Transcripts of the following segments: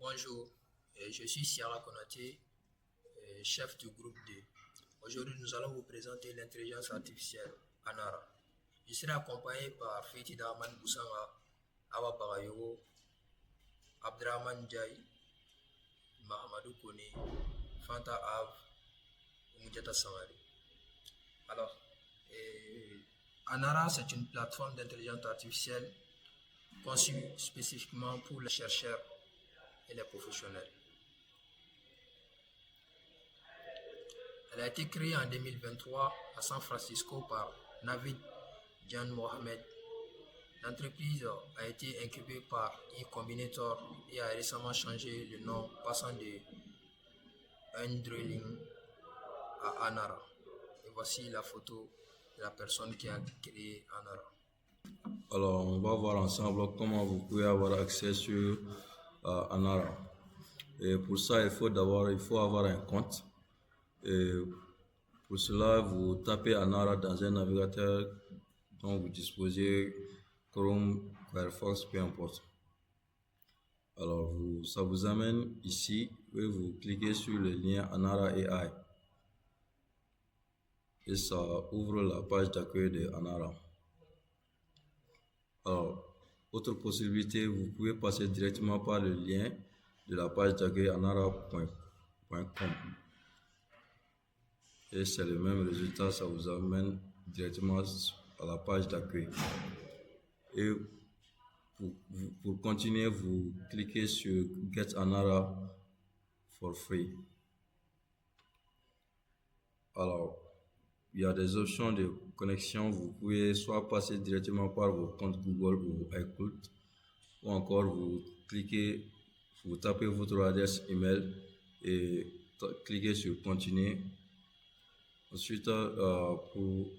Bonjour, je suis Siara Konaté, chef du groupe D. Aujourd'hui, nous allons vous présenter l'intelligence artificielle Anara. Je serai accompagné par Feti Daman Boussanga, Awa Bagayogo, Abdraman Jai, Mahamadou Kone, Fanta Av, Moudjata Samari. Alors, Anara, c'est une plateforme d'intelligence artificielle conçue spécifiquement pour les chercheurs et les professionnels. Elle a été créée en 2023 à San Francisco par Navid Jan Mohamed. L'entreprise a été incubée par eCombinator et a récemment changé le nom, passant de Undrilling à Anara. Et voici la photo de la personne qui a créé Anara. Alors, on va voir ensemble comment vous pouvez avoir accès sur Anara. Et pour ça, il faut avoir un compte. Et pour cela, vous tapez Anara dans un navigateur dont vous disposez, Chrome, Firefox, peu importe. Alors, ça vous amène ici et vous cliquez sur le lien Anara AI. Et ça ouvre la page d'accueil de Anara. Alors, autre possibilité, vous pouvez passer directement par le lien de la page d'accueil anara.com. Et c'est le même résultat, ça vous amène directement à la page d'accueil. Et pour continuer, vous cliquez sur Get Anara for free. Alors, il y a des options de connexion. Vous pouvez soit passer directement par vos comptes Google ou iCloud, ou encore vous tapez votre adresse email et cliquez sur Continuer. Ensuite,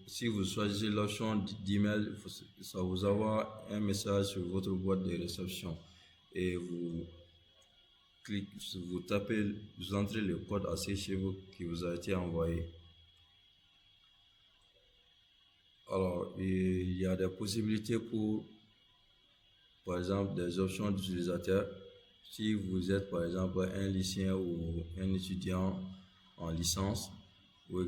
si vous choisissez l'option d'email, ça vous envoie un message sur votre boîte de réception et vous entrez le code assez chez vous qui vous a été envoyé. Alors, il y a des possibilités pour, par exemple, des options d'utilisateurs. Si vous êtes, par exemple, un lycéen ou un étudiant en licence, ou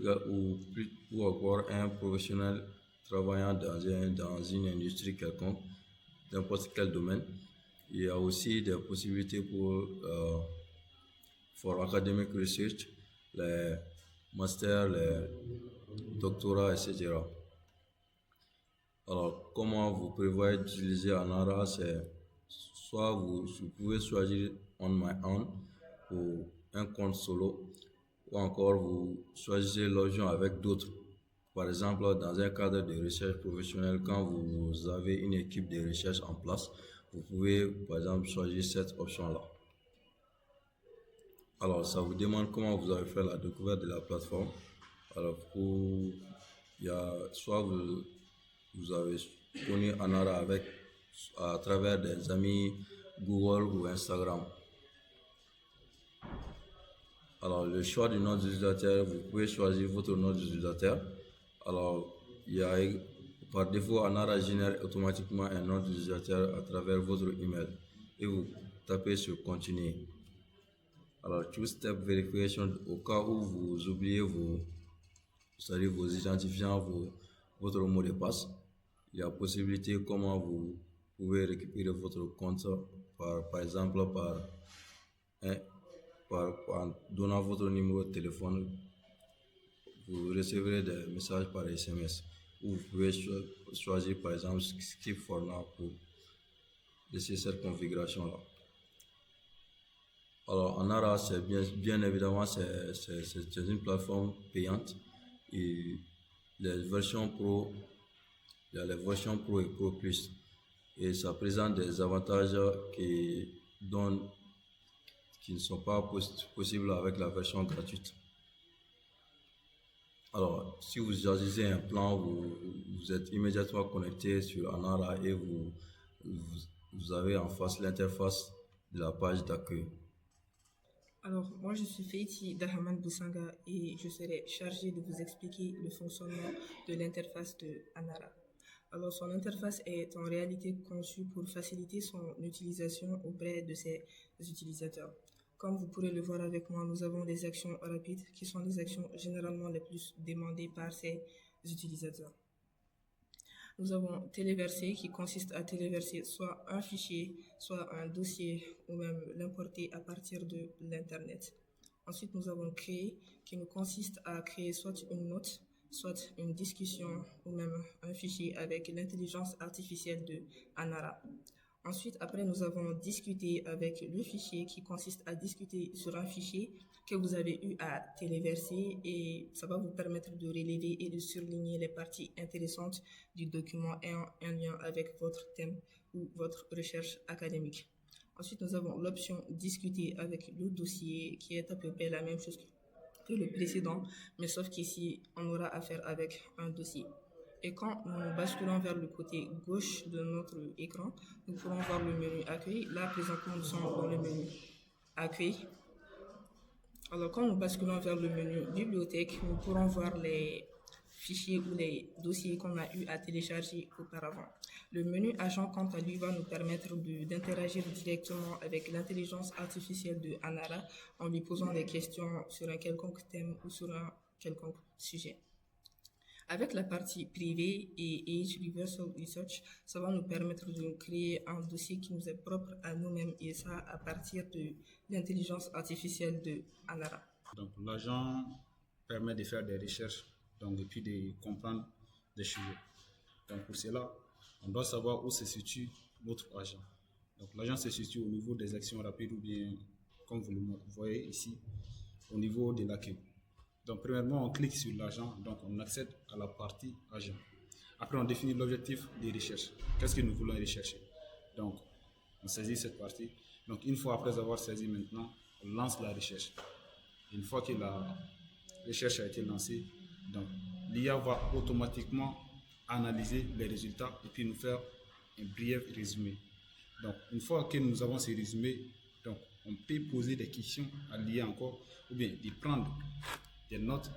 encore un professionnel travaillant dans une industrie quelconque, n'importe quel domaine. Il y a aussi des possibilités for academic research, les masters, les doctorats, etc. Alors, comment vous prévoyez d'utiliser Anara, c'est soit vous pouvez choisir on my own ou un compte solo, ou encore vous choisissez l'option avec d'autres. Par exemple, dans un cadre de recherche professionnelle, quand vous avez une équipe de recherche en place, vous pouvez par exemple choisir cette option-là. Alors, ça vous demande comment vous avez fait la découverte de la plateforme. Alors, soit vous avez connu Anara à travers des amis Google ou Instagram. Alors, le choix du nom d'utilisateur, vous pouvez choisir votre nom d'utilisateur. Alors, par défaut, Anara génère automatiquement un nom d'utilisateur à travers votre email et vous tapez sur Continuer. Alors, two-step verification, au cas où vous oubliez vos identifiants, votre mot de passe, il y a possibilité comment vous pouvez récupérer votre compte, par exemple, en donnant votre numéro de téléphone. Vous recevrez des messages par SMS ou vous pouvez choisir par exemple Skip for Now pour laisser cette configuration là. Alors Anara, c'est bien évidemment c'est une plateforme payante et les versions Pro, il y a les versions Pro et Pro Plus et ça présente des avantages qui ne sont pas possibles avec la version gratuite. Alors, si vous choisissez un plan, vous êtes immédiatement connecté sur Anara et vous avez en face l'interface de la page d'accueil. Alors, moi, je suis Feiti Dahaman Boussanga et je serai chargée de vous expliquer le fonctionnement de l'interface de Anara. Alors, son interface est en réalité conçue pour faciliter son utilisation auprès de ses utilisateurs. Comme vous pourrez le voir avec moi, nous avons des actions rapides qui sont les actions généralement les plus demandées par ces utilisateurs. Nous avons téléverser qui consiste à téléverser soit un fichier, soit un dossier ou même l'importer à partir de l'Internet. Ensuite, nous avons créer qui nous consiste à créer soit une note, soit une discussion ou même un fichier avec l'intelligence artificielle de Anara. Ensuite, après, nous avons discuté avec le fichier qui consiste à discuter sur un fichier que vous avez eu à téléverser et ça va vous permettre de relever et de surligner les parties intéressantes du document ayant un lien avec votre thème ou votre recherche académique. Ensuite, nous avons l'option discuter avec le dossier qui est à peu près la même chose que le précédent, mais sauf qu'ici, on aura affaire avec un dossier. Et quand nous basculons vers le côté gauche de notre écran, nous pourrons voir le menu accueil. Là, présentement, nous sommes dans le menu accueil. Alors, quand nous basculons vers le menu bibliothèque, nous pourrons voir les fichiers ou les dossiers qu'on a eu à télécharger auparavant. Le menu agent, quant à lui, va nous permettre d'interagir directement avec l'intelligence artificielle de Anara en lui posant des questions sur un quelconque thème ou sur un quelconque sujet. Avec la partie privée et Age Reversal Research, ça va nous permettre de créer un dossier qui nous est propre à nous-mêmes et ça à partir de l'intelligence artificielle de Anara. Donc l'agent permet de faire des recherches et puis de comprendre des sujets. Donc pour cela, on doit savoir où se situe notre agent. Donc l'agent se situe au niveau des actions rapides ou bien, comme vous le voyez ici, au niveau de l'accueil. Donc, premièrement, on clique sur l'agent, donc on accède à la partie agent. Après, on définit l'objectif des recherches. Qu'est-ce que nous voulons rechercher? Donc, on saisit cette partie. Donc, une fois après avoir saisi maintenant, on lance la recherche. Une fois que la recherche a été lancée, donc l'IA va automatiquement analyser les résultats et puis nous faire un bref résumé. Donc, une fois que nous avons ces résumés, donc on peut poser des questions à l'IA encore, ou bien de prendre des notes,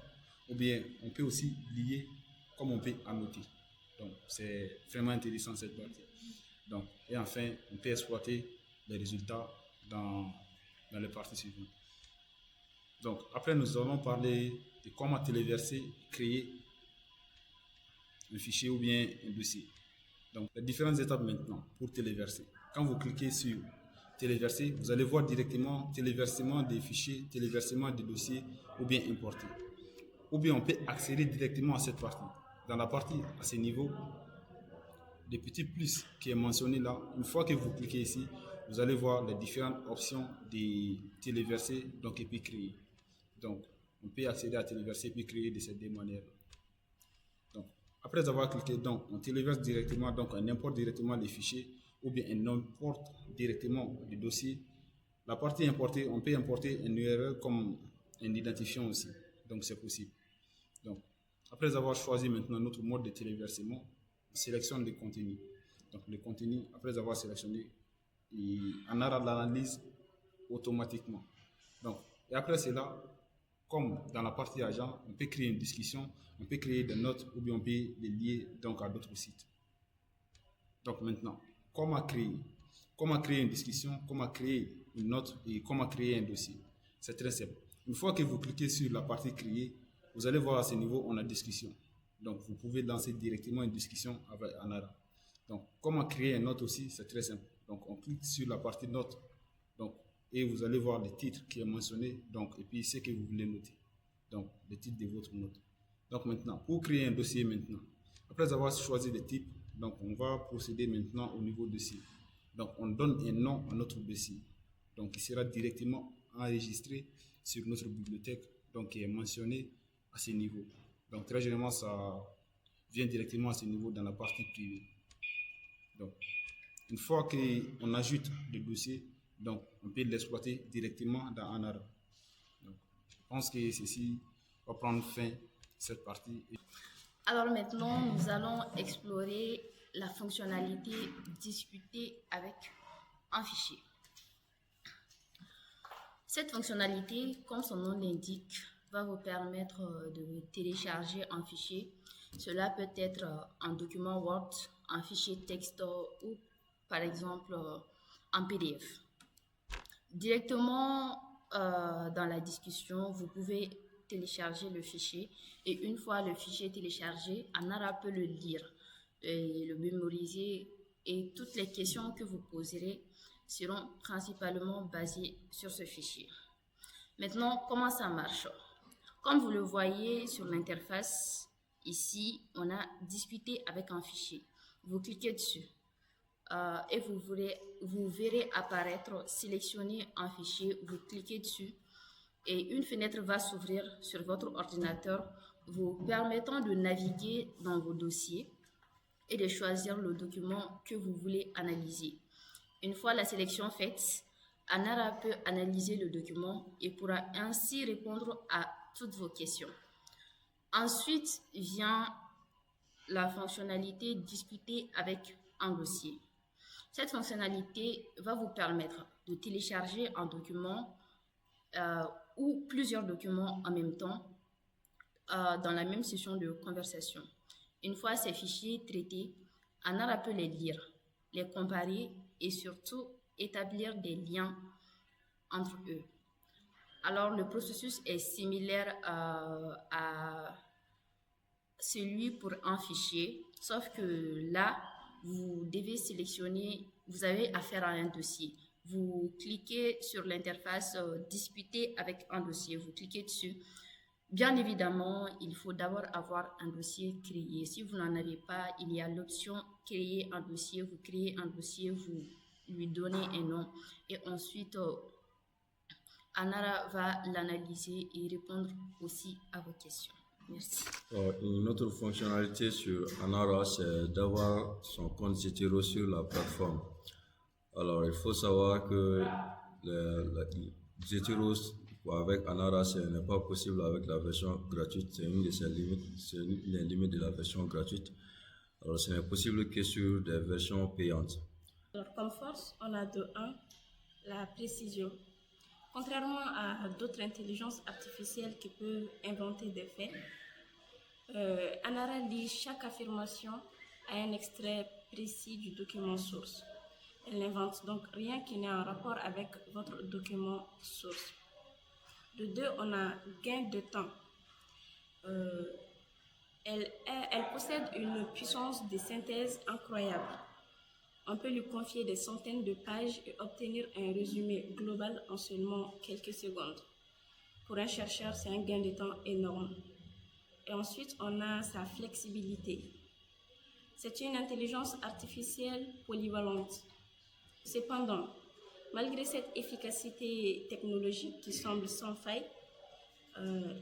ou bien on peut aussi lier comme on peut annoter. Donc, c'est vraiment intéressant cette partie. Donc, et enfin, on peut exploiter les résultats dans les parties suivantes. Donc, après, nous allons parler de comment téléverser, créer un fichier ou bien un dossier. Donc, les différentes étapes maintenant pour téléverser. Quand vous cliquez sur téléverser, vous allez voir directement téléversement des fichiers, téléversement des dossiers ou bien importer. Ou bien on peut accéder directement à cette partie. Dans la partie à ce niveau, le petit plus qui est mentionné là, une fois que vous cliquez ici, vous allez voir les différentes options de téléverser donc, et puis créer. Donc, on peut accéder à téléverser et puis créer de cette deux manières. Donc, après avoir cliqué, donc, on téléverse directement, donc on importe directement les fichiers ou bien on importe directement les dossiers. La partie importée, on peut importer un URL comme un identifiant aussi. Donc, c'est possible. Donc, après avoir choisi maintenant notre mode de téléversement, on sélectionne le contenu. Donc, le contenu, après avoir sélectionné, Anara l'analyse automatiquement. Donc, et après cela, comme dans la partie agent, on peut créer une discussion, on peut créer des notes ou bien on peut les lier donc à d'autres sites. Donc maintenant, comment créer une discussion, comment créer une note et comment créer un dossier. C'est très simple. Une fois que vous cliquez sur la partie créer, vous allez voir à ce niveau, on a discussion. Donc vous pouvez lancer directement une discussion avec Anara. Donc comment créer une note aussi, c'est très simple. Donc on clique sur la partie note. Donc, et vous allez voir le titre qui est mentionné, donc, et puis ce que vous voulez noter. Donc, le titre de votre note. Donc maintenant, pour créer un dossier maintenant, après avoir choisi le type, donc on va procéder maintenant au niveau dossier. Donc on donne un nom à notre dossier. Donc il sera directement enregistré sur notre bibliothèque, donc qui est mentionné à ce niveau. Donc très généralement, ça vient directement à ce niveau dans la partie privée. Donc, une fois qu'on ajoute le dossier, donc on peut l'exploiter directement dans Anara. Donc, je pense que ceci va prendre fin, cette partie. Alors maintenant, nous allons explorer la fonctionnalité discuter avec un fichier. Cette fonctionnalité, comme son nom l'indique, va vous permettre de télécharger un fichier Cela peut être un document Word, un fichier texte ou par exemple en PDF. Directement dans la discussion, vous pouvez télécharger le fichier et une fois le fichier téléchargé, Anara peut le lire et le mémoriser et toutes les questions que vous poserez seront principalement basées sur ce fichier. Maintenant, comment ça marche? Comme vous le voyez sur l'interface, ici, on a discuté avec un fichier. Vous cliquez dessus et vous verrez apparaître sélectionner un fichier. Vous cliquez dessus et une fenêtre va s'ouvrir sur votre ordinateur, vous permettant de naviguer dans vos dossiers et de choisir le document que vous voulez analyser. Une fois la sélection faite, Anara peut analyser le document et pourra ainsi répondre à toutes vos questions. Ensuite vient la fonctionnalité discuter avec un dossier. Cette fonctionnalité va vous permettre de télécharger un document ou plusieurs documents en même temps dans la même session de conversation. Une fois ces fichiers traités, Anara peut les lire, les comparer et surtout établir des liens entre eux. Alors, le processus est similaire à celui pour un fichier, sauf que là, vous devez sélectionner, vous avez affaire à un dossier. Vous cliquez sur l'interface discuter avec un dossier, vous cliquez dessus. Bien évidemment, il faut d'abord avoir un dossier créé. Si vous n'en avez pas, il y a l'option créer un dossier. Vous créez un dossier, vous lui donnez un nom et ensuite Anara va l'analyser et répondre aussi à vos questions. Merci. Une autre fonctionnalité sur Anara, c'est d'avoir son compte Zotero sur la plateforme. Alors, il faut savoir que Zotero avec Anara, ce n'est pas possible avec la version gratuite. C'est une de ses limites, c'est les limites de la version gratuite. Alors, ce n'est possible que sur des versions payantes. Alors, comme force, on a de 1 la précision. Contrairement à d'autres intelligences artificielles qui peuvent inventer des faits, Anara lit chaque affirmation à un extrait précis du document source. Elle n'invente donc rien qui n'ait un rapport avec votre document source. De 2, on a gain de temps. Elle possède une puissance de synthèse incroyable. On peut lui confier des centaines de pages et obtenir un résumé global en seulement quelques secondes. Pour un chercheur, c'est un gain de temps énorme. Et ensuite, on a sa flexibilité. C'est une intelligence artificielle polyvalente. Cependant, malgré cette efficacité technologique qui semble sans faille,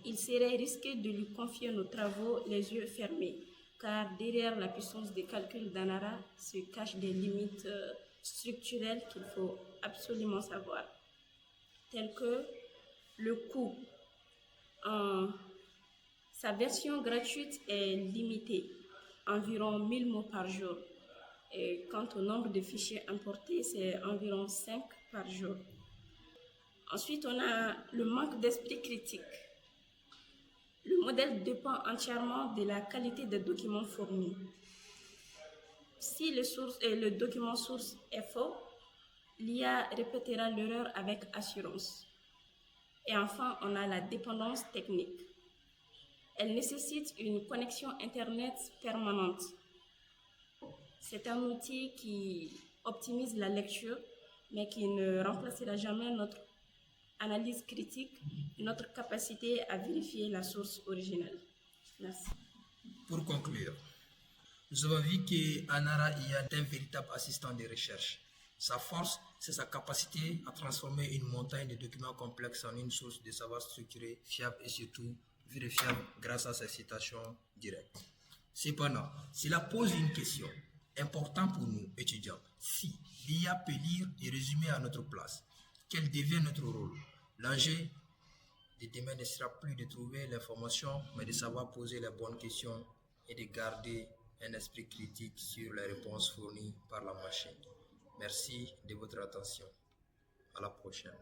il serait risqué de lui confier nos travaux les yeux fermés, car derrière la puissance des calculs d'Anara se cachent des limites structurelles qu'il faut absolument savoir, telles que le coût. Sa version gratuite est limitée, environ 1000 mots par jour. Et quant au nombre de fichiers importés, c'est environ 5 par jour. Ensuite, on a le manque d'esprit critique. Le modèle dépend entièrement de la qualité des documents fournis. Si le document source est faux, l'IA répétera l'erreur avec assurance. Et enfin, on a la dépendance technique. Elle nécessite une connexion Internet permanente. C'est un outil qui optimise la lecture, mais qui ne remplacera jamais notre analyse critique et notre capacité à vérifier la source originale. Merci. Pour conclure, nous avons vu qu'Anara IA est un véritable assistant de recherche. Sa force, c'est sa capacité à transformer une montagne de documents complexes en une source de savoir structurée, fiable et surtout vérifiable grâce à ses citations directes. Cependant, cela pose une question importante pour nous, étudiants. Si l'IA peut lire et résumer à notre place, quel devient notre rôle? L'enjeu de demain ne sera plus de trouver l'information, mais de savoir poser les bonnes questions et de garder un esprit critique sur les réponses fournies par la machine. Merci de votre attention. À la prochaine.